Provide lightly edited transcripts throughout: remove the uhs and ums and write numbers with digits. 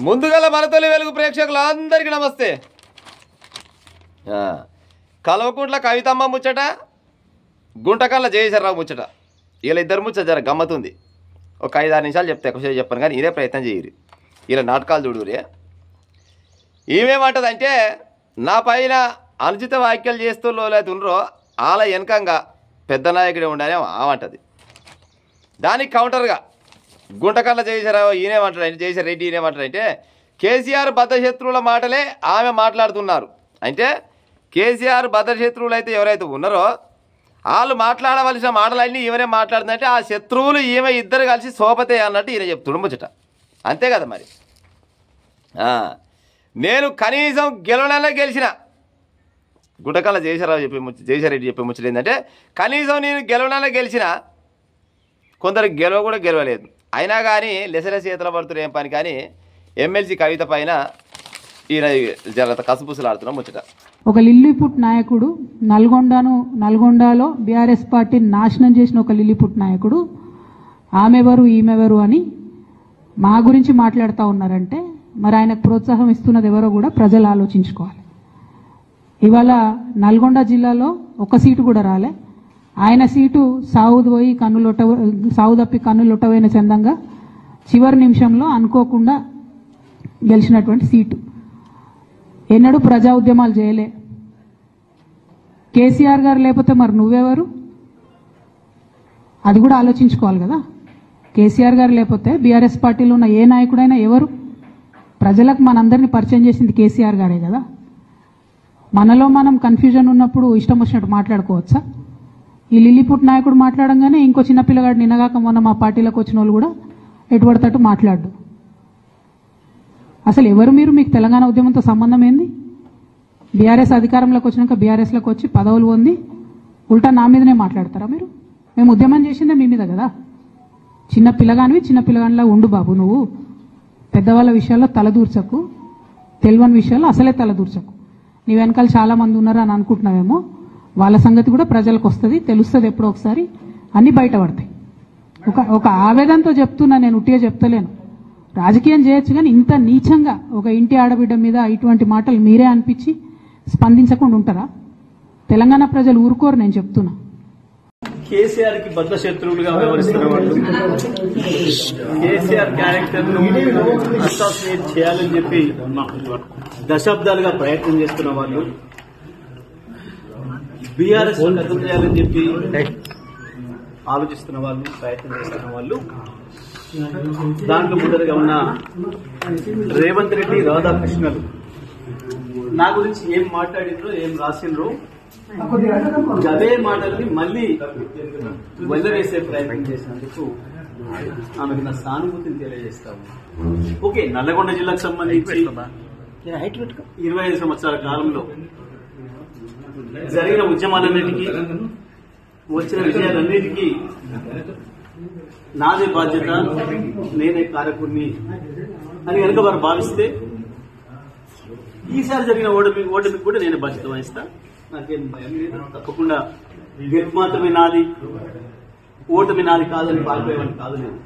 ముందుగల మనతొలి వెలుగు ప్రేక్షకులు అందరికీ నమస్తే. కల్వకుంట్ల కవితమ్మ ముచ్చట, గుంటకల్ల జయేశ్వరరావు ముచ్చట, వీళ్ళ ఇద్దరు ముచ్చట జర గమ్మతుంది. ఒక 5-6 నిమిషాలు చెప్తే ఎక్కువ చెప్పాను కానీ ఇదే ప్రయత్నం చేయరు. వీళ్ళ నాటకాలు చూడురే. ఈమెమంటదంటే నా పైన అనుచిత వ్యాఖ్యలు చేస్తూ లోలైతే ఉండరో వాళ్ళ వెనకంగా పెద్ద నాయకుడే ఉండని ఆమంటది. దానికి కౌంటర్గా గుంటకల్ల జయేశ్వరరావు ఈయనేమంటాడంటే, జయేశ్వర రెడ్డి ఈయనేమంటాడంటే కేసీఆర్ బద్ధశత్రువుల మాటలే ఆమె మాట్లాడుతున్నారు. అంటే కేసీఆర్ బద్ధశత్రువులు అయితే ఎవరైతే ఉన్నారో వాళ్ళు మాట్లాడవలసిన మాటలన్నీ ఈమెనే మాట్లాడుతుందంటే ఆ శత్రువులు ఈమె ఇద్దరు కలిసి సోపతే అన్నట్టు ఈయన చెప్తుడు ముచ్చట. అంతే కదా మరి. నేను కనీసం గెలవడంలో గెలిచిన గుంటకల్ల జయేశ్వర రెడ్డి చెప్పే ముచ్చట ఏంటంటే కనీసం నేను గెలవడంలో గెలిచిన, కొందరు గెలవ కూడా గెలవలేదు. అయినా కానీ లెసలెస్ చేతుల పడుతున్న ఏం పని కానీ ఎమ్మెల్సీ కవిత పైన ఈయన జర కసుపుసులాడుతున్న ముచ్చట. ఒక లిల్లీపుట్ నాయకుడు నల్గొండలో బీఆర్ఎస్ పార్టీని నాశనం చేసిన ఒక లిల్లీపుట్ నాయకుడు ఆమెవరు ఈమెవరు అని మా గురించి మాట్లాడుతూ ఉన్నారంటే మరి ఆయనకు ప్రోత్సాహం ఇస్తున్నది ఎవరో కూడా ప్రజలు ఆలోచించుకోవాలి. ఇవాళ నల్గొండ జిల్లాలో ఒక సీటు కూడా రాలే. ఆయన సీటు సాగు తప్పి కన్నులొట్టవైన చందంగా చివరి నిమిషంలో అనుకోకుండా గెలిచినటువంటి సీటు. ఎన్నడూ ప్రజా ఉద్యమాలు చేయలే. కేసీఆర్ గారు లేకపోతే మరి నువ్వెవరు? అది కూడా ఆలోచించుకోవాలి కదా. కేసీఆర్ గారు లేకపోతే బీఆర్ఎస్ పార్టీలో ఉన్న ఏ నాయకుడైనా ఎవరు? ప్రజలకు మనందరినీ పరిచయం చేసింది కేసీఆర్ గారే కదా. మనలో మనం కన్ఫ్యూజన్ ఉన్నప్పుడు ఇష్టం వచ్చినట్టు మాట్లాడుకోవచ్చా? ఈ లిల్లీపుట్ నాయకుడు మాట్లాడంగానే ఇంకో చిన్న పిల్లగాడు నిన్నగాక మొన్న మా పార్టీలోకి వచ్చిన వాళ్ళు కూడా ఎటుపడతట్టు మాట్లాడు. అసలు ఎవరు మీరు? మీకు తెలంగాణ ఉద్యమంతో సంబంధం ఏంది? బీఆర్ఎస్ అధికారంలోకి వచ్చినాక బీఆర్ఎస్లోకి వచ్చి పదవులు పొంది ఉల్టా నా మీదనే మాట్లాడతారా మీరు? మేము ఉద్యమం చేసిందే మీ మీద కదా. చిన్న పిల్లగానిలా ఉండు బాబు. నువ్వు పెద్దవాళ్ళ విషయాల్లో తలదూర్చకు, తెలియని విషయాల్లో అసలే తలదూర్చకు. నీ వెనకాల చాలా మంది ఉన్నారు అని అనుకుంటున్నావేమో. వాళ్ళ సంగతి కూడా ప్రజలకు వస్తుంది, తెలుస్తుంది. ఎప్పుడో ఒకసారి అన్ని బయటపడతాయి. ఒక ఆవేదనతో చెప్తున్నా, నేను ఉట్టిగా చెప్తలేను. రాజకీయం చేయొచ్చు కానీ ఇంత నీచంగా ఒక ఇంటి ఆడబిడ్డ మీద ఇటువంటి మాటలు మీరే అనిపించి స్పందించకుండా ఉంటారా? తెలంగాణ ప్రజలు ఊరుకోరు. నేను చెప్తున్నా. కేసీఆర్ కి బద్ద శత్రువులుగా వ్యవహరిస్తున్న వాళ్ళు, కేసీఆర్ క్యారెక్టర్ ను అసాసినేట్ చేయాలని చెప్పి దశాబ్దాలుగా ప్రయత్నం చేస్తున్న వాళ్ళు, బీఆర్ఎస్ కథం చేయాలని చెప్పి ఆలోచిస్తున్న వాళ్ళు, ప్రయత్నం చేస్తున్న వాళ్ళు, దాంట్లో ముందరగా ఉన్న రేవంత్ రెడ్డి, రాధాకృష్ణలు నా గురించి ఏం మాట్లాడినరో ఏం రాసినరో అదే మాటల్ని మళ్ళీ వదిలివేసే ప్రయత్నం చేసినందుకు ఆమెకు నా సానుభూతిని తెలియజేస్తాము. ఓకే, నల్లగొండ జిల్లాకు సంబంధించి 25 సంవత్సరాల కాలంలో జరిగిన ఉద్యమాలన్నిటికీ, వచ్చిన విజయాలన్నిటికీ నాదే బాధ్యత, నేనే కారకుడిని అని కనుక వారు భావిస్తే ఈసారి జరిగిన ఓటమికి కూడా నేనే బాధ్యత వహిస్తా. నాకేం భయం లేదు. తప్పకుండా గెలుపు మాత్రమే నాది, ఓటమి నాది కాదని పాల్పోయేవాడిని కాదు. నేను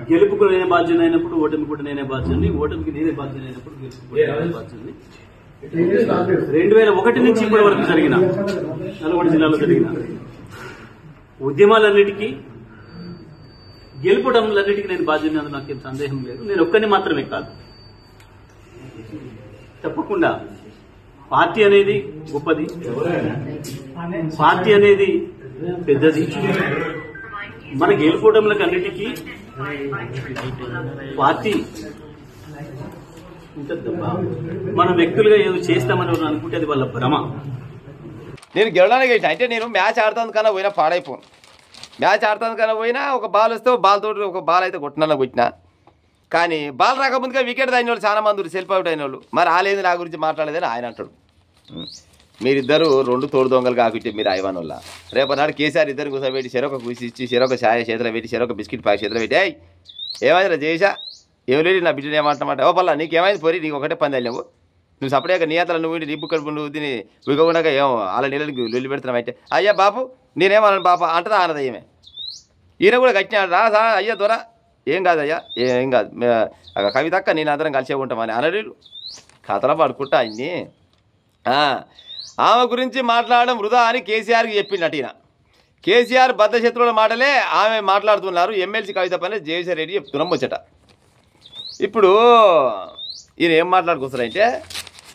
గెలుపుకు నేనే బాధ్యత అయినప్పుడు ఓటమి కూడా నేనే బాధ్యతని, ఓటమికి నేనే బాధ్యత అయినప్పుడు గెలుపు నేనే బాధ్యతని. 2001 నుంచి ఇప్పటి వరకు జరిగిన నల్గొండ జిల్లాలో జరిగిన ఉద్యమాలన్నిటికీ, గెలుపడంలన్నిటికీ నేను బాధ్యత, నాకేం సందేహం లేదు. నేను ఒక్కరిని మాత్రమే కాదు. తప్పకుండా పార్టీ అనేది గొప్పది, పార్టీ అనేది పెద్దది. మన గెలుపోవడంలకు అన్నిటికీ పార్టీ ఉంటుందబ్బా. మనం వ్యక్తులుగా ఏదో చేస్తామని అనుకుంటే అది వాళ్ళ భ్రమ. నేను గెలవడానికి అంటే నేను మ్యాచ్ ఆడుతుంది కన్నా పోయినా పాడైపోను. మ్యాచ్ ఆడుతుంది కన్నా పోయినా ఒక బాల్ వస్తే బాల్ తోటి ఒక బాల్ అయితే కొట్టినా కానీ బాల్ రాకముందుగా వికెట్ అయిన వాళ్ళు చాలా మంది సెల్ఫ్ అవుట్ అయిన వాళ్ళు. మరి ఆలేదు నా గురించి మాట్లాడలేదని ఆయన అంటాడు. మీరిద్దరు 2 తోడు దొంగలు కాకుంటే మీరు అయివాన్ వల్ల రేపటి కేసీఆర్ ఇద్దరు కూర్చోబెట్టి చెరొక కూసి ఇచ్చి చెరొక ఛాయ చేతిలో పెట్టి చెరొక బిస్కెట్ ప్యాక్ చేతిలో పెట్టి ఏమైందిరా జయేషా, ఏం లేదు నా బిడ్డను ఏమంటామంటే ఓ పల్లా నీకేమైంది పోరి, నీకు ఒకటే పని నువ్వు సపరేట్గా నీ అంతలో నువ్వు నీ కడుపు నువ్వు తిని ఉగకుండా ఏమో అలా నీళ్ళకి లొల్లి పెడుతున్నావు. అయ్యా బాపు నేనేమన్నాను బాప అంటదా అన్నది. ఈమె ఈయన కూడా కట్టినాడు రా అయ్యా దొర ఏం కాదయ్యా ఏం కాదు కవితక్క నేను అందరం కలిసే ఉంటామని అనడు కథలు పడుకుంటా అన్ని ఆమె గురించి మాట్లాడడం వృధా అని కేసీఆర్కి చెప్పిండట ఈయన. కేసీఆర్ బద్ధశత్రువుల మాటలే ఆమె మాట్లాడుతున్నారు. ఎమ్మెల్సీ కవిత పైన జయశ్రీ రెడ్డి చెప్తున్నాం వచ్చట. ఇప్పుడు ఈయన ఏం మాట్లాడుకొస్తారంటే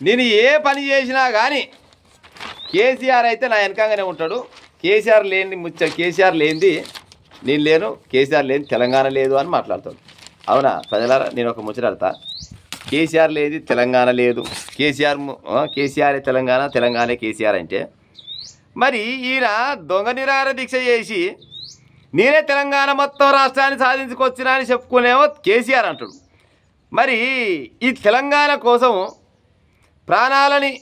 నేను ఏ పని చేసినా కానీ కేసీఆర్ అయితే నా వెనకంగానే ఉంటాడు. కేసీఆర్ లేనిది నేను లేను, కేసీఆర్ లేని తెలంగాణ లేదు అని మాట్లాడతాడు. అవునా ప్రజలారా, నేను ఒక ముచ్చటడతా. కేసీఆర్ లేని తెలంగాణ లేదు, కేసీఆర్ తెలంగాణ, తెలంగాణ కేసీఆర్ అంటే మరి ఈయన దొంగ నిరాహార దీక్ష చేసి నేనే తెలంగాణ మొత్తం రాష్ట్రాన్ని సాధించుకొచ్చినా అని చెప్పుకునేమో కేసీఆర్ అంటాడు. మరి ఈ తెలంగాణ కోసం ప్రాణాలని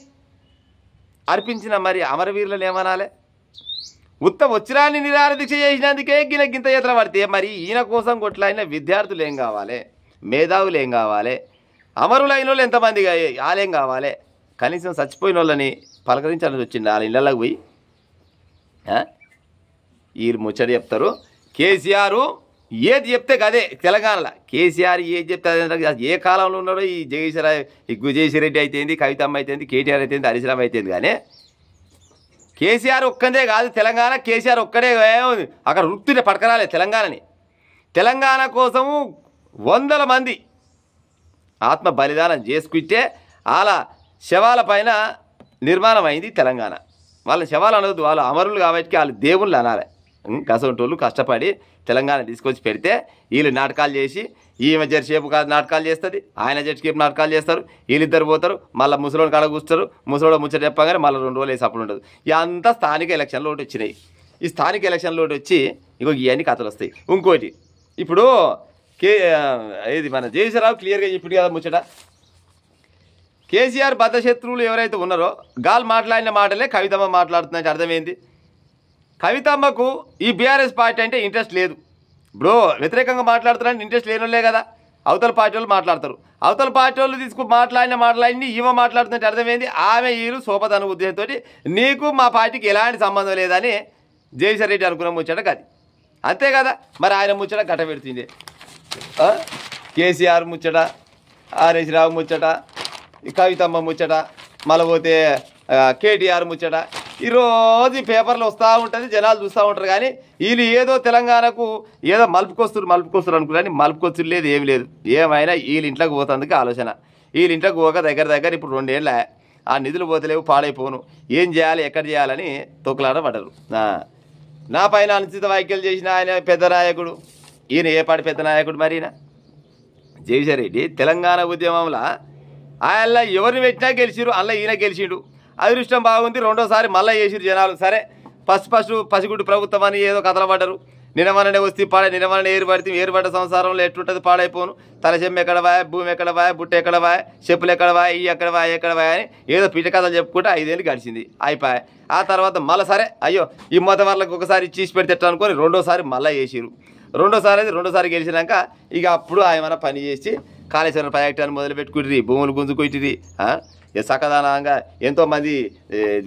అర్పించిన మరి అమరవీరులను ఏమనాలి? వచ్చిరాన్ని నిరాహార దీక్ష చేసినందుకే గింత ఎత్ర పడితే మరి ఈయన కోసం కొట్లాడిన విద్యార్థులు ఏం కావాలి, మేధావులు ఏం కావాలి, అమరులైన వాళ్ళు ఎంతమంది వాళ్ళేం కావాలి? కనీసం చచ్చిపోయిన వాళ్ళని పలకరించాలని వచ్చింది వాళ్ళ ఇళ్ళకి పోయి వీళ్ళు ముచ్చట చెప్తారు. కేసీఆర్ ఏది చెప్తే అదే తెలంగాణలో. కేసీఆర్ ఏది చెప్తే అదే. ఏ కాలంలో ఉన్నాడో ఈ జయశ్రీ రెడ్డి అయితేంది, కవితమ్మ అయితేంది, కేటీఆర్ అయితేంది, హరీష్ రావు అయితేంది. కానీ కేసీఆర్ ఒక్కదే కాదు తెలంగాణ. కేసీఆర్ ఒక్కడే అక్కడ వృత్తిని పట్టుకరాలే తెలంగాణని. తెలంగాణ కోసము 100 మంది ఆత్మ బలిదానం చేసుకుంటే వాళ్ళ శవాల పైన నిర్మాణం అయింది తెలంగాణ. వాళ్ళ శవాలు అనవద్దు, వాళ్ళు అమరులు కాబట్టి వాళ్ళు దేవుళ్ళు అనాలి. కసంటోళ్ళు కష్టపడి తెలంగాణ తీసుకొచ్చి పెడితే వీళ్ళు నాటకాలు చేసి ఈమె జెర్సేపు కాదు నాటకాలు చేస్తుంది, ఆయన జెర్సేపు నాటకాలు చేస్తారు, వీళ్ళిద్దరు పోతారు, మళ్ళీ ముసలోని కాడ కూర్చుతారు, ముసలోడు ముచ్చట చెప్పగానే మళ్ళీ 2 రోజులు వేసి అప్పుడు ఉండదు. ఇదంతా స్థానిక ఎలక్షన్లో ఒకటి వచ్చినాయి. ఈ స్థానిక ఎలక్షన్లో ఒకటి వచ్చి ఇవన్నీ కథలు వస్తాయి. ఇంకోటి ఇప్పుడు ఏది మన జయశ్రీరావు క్లియర్గా చెప్పింది కదా ముచ్చట. కేసీఆర్ బద్ధశత్రువులు ఎవరైతే ఉన్నారో గాల్ మాట్లాడిన మాటలే కవితమ్మ మాట్లాడుతుందంటే అర్థమైంది. కవితమ్మకు ఈ బీఆర్ఎస్ పార్టీ అంటే ఇంట్రెస్ట్ లేదు. ఇప్పుడు వ్యతిరేకంగా మాట్లాడుతున్నారని ఇంట్రెస్ట్ లేని వాళ్ళే కదా అవతల పార్టీ వాళ్ళు మాట్లాడతారు. అవతల పార్టీ వాళ్ళు మాట్లాడిన ఈమె మాట్లాడుతుందంటే అర్థమైంది ఆమె ఈరు సోపదన ఉద్దేశంతో నీకు మా పార్టీకి ఎలాంటి సంబంధం లేదని జయశ్రీ రెడ్డి అనుకున్న ముచ్చట కాదు, అంతే కదా. మరి ఆయన ముచ్చట గట్ట పెడుతుంది. కేసీఆర్ ముచ్చట, హరీష్ రావు ముచ్చట, కవితమ్మ ముచ్చట, మళ్ళీ పోతే కేటీఆర్ ముచ్చట, ఈరోజు పేపర్లో వస్తూ ఉంటుంది, జనాలు చూస్తూ ఉంటారు. కానీ వీళ్ళు ఏదో తెలంగాణకు ఏదో మలుపుకొస్తారు అనుకున్నారు, కానీ మలుపుకొచ్చులు లేదు, ఏమి లేదు. ఏమైనా వీళ్ళ ఇంట్లోకి పోతందుకు ఆలోచన. వీళ్ళ ఇంట్లోకి పోక దగ్గర ఇప్పుడు 2 ఏళ్ళ ఆ నిధులు పోతలేవు, పాడైపోను, ఏం చేయాలి ఎక్కడ చేయాలని తొక్కులాడ పడ్డరు. నా పైన అనుచిత వ్యాఖ్యలు చేసిన ఆయన పెద్ద నాయకుడు. ఈయన ఏ పాటి పెద్ద నాయకుడు? మరి ఈయన జయశ్రీ రెడ్డి తెలంగాణ ఉద్యమంలో ఆయన ఎవరిని పెట్టినా గెలిచిరు, అందులో ఈయన గెలిచిండు. అదృష్టం బాగుంది, 2వసారి మళ్ళీ చేసిరు జనాలు. సరే ఫస్ట్ పసిగుడ్డు ప్రభుత్వం అని ఏదో కథలు పడ్డారు. నినమననే వస్తే నినమననే ఏరుపడ్డ సంసారంలో ఎట్లుంటుంది, పాడైపోను, తలచెమ్మ ఎక్కడ వాయ, భూమి ఎక్కడ వాయ, బుట్ట ఎక్కడ వాయ, చెప్పులు ఎక్కడ వాయ, ఈ ఎక్కడ వాయ అని ఏదో పిట కథలు చెప్పుకుంటే 5 ఏళ్ళు గడిచింది, అయిపోయాయి. ఆ తర్వాత మళ్ళీ సరే అయ్యో ఈ మొత్తం వాళ్ళకి ఒకసారి చీసి పెడితే అనుకొని 2వసారి మళ్ళీ చేసిరు. 2వసారి గెలిచినాక ఇక అప్పుడు ఆయన పని చేసి కాళేశ్వరం ప్రాజెక్టు మొదలుపెట్టుకుంటుంది, భూములు గుంజుకుంటుంది, సకదానంగా ఎంతోమంది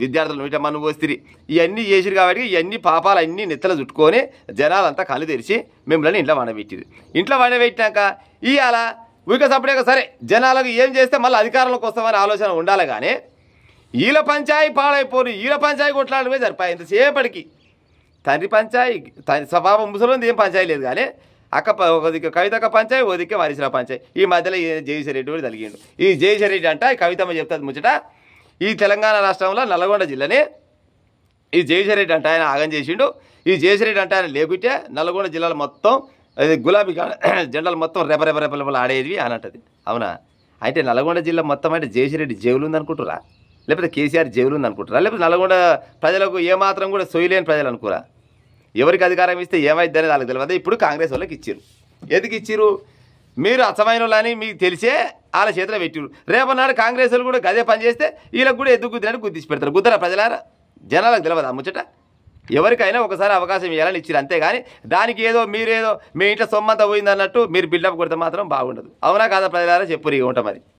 విద్యార్థులు మీట మన్ను పోస్తుంది. ఇవన్నీ చేసిరు కాబట్టి ఇవన్నీ పాపాలు అన్నీ నెత్తలు చుట్టుకొని జనాలంతా కళ్ళు తెరిచి మిమ్మల్ని ఇంట్లో వండబెట్టింది. ఇంట్లో వండబెట్టినాక ఇవాళ సపరేట్గా సరే జనాలకు ఏం చేస్తే మళ్ళీ అధికారంలోకి వస్తామని ఆలోచన ఉండాలి. కానీ వీళ్ళ పంచాయి పాడైపోను, వీళ్ళ పంచాయి కొట్లాడమే సరిపోయి ఇంతసేపటికి. తండ్రి పంచాయి స్వభావం ముసలింది, ఏం పంచాయి లేదు. కానీ ఒక దిక్కు కవితక్క పంచాయి, ఓ దిక్కే హరీష్ రావు పంచాయి. ఈ మధ్యలో జయశ్రీ రెడ్డి కూడా తలిగిండు. ఈ జయశ్రీ రెడ్డి అంట కవితమ్మ చెప్తుంది ముచ్చట. ఈ తెలంగాణ రాష్ట్రంలో నల్గొండ జిల్లాని ఈ జయశ్రీ రెడ్డి అంటే ఆయన ఆగం చేసిండు. ఈ జయశ్రీ రెడ్డి అంటే ఆయన లేకుంటే నల్గొండ జిల్లాలో మొత్తం అది గులాబీ జెండాలు మొత్తం రెపరెపరెపలు ఆడేది అని అంటది. అవునా? అయితే నల్గొండ జిల్లా మొత్తం అంటే జయశ్రీ రెడ్డి జేబులు ఉందనుకుంటురా, లేకపోతే కేసీఆర్ జేబులు ఉందనుకుంటారా, లేకపోతే నల్గొండ ప్రజలకు ఏమాత్రం కూడా సొయ్యలేని ప్రజలు అనుకోరా? ఎవరికి అధికారం ఇస్తే ఏమైంది అనేది వాళ్ళకి తెలియదు. ఇప్పుడు కాంగ్రెస్ వాళ్ళకి ఇచ్చారు. ఎందుకు ఇచ్చారు? మీరు అసమైన వాళ్ళని మీకు తెలిసే వాళ్ళ చేతిలో పెట్టారు. రేపన్నాడు కాంగ్రెస్ వాళ్ళు కూడా గదే పని చేస్తే వీళ్ళకి కూడా ఎదుగు గుద్దినట్టు గుద్దిసి పెడతారు. గుద్దరా ప్రజలారా? జనాలకు తెలియదు ఆ ముచ్చట. ఎవరికైనా ఒకసారి అవకాశం ఇవ్వాలని ఇచ్చారు, అంతేగాని దానికి ఏదో మీరేదో మీ ఇంట్లో సొమ్మంతా పోయిందన్నట్టు మీరు బిల్డప్ కొడితే మాత్రం బాగుండదు. అవునా కాదా ప్రజలారా? చెప్పురు ఇక ఉంటాం మరి.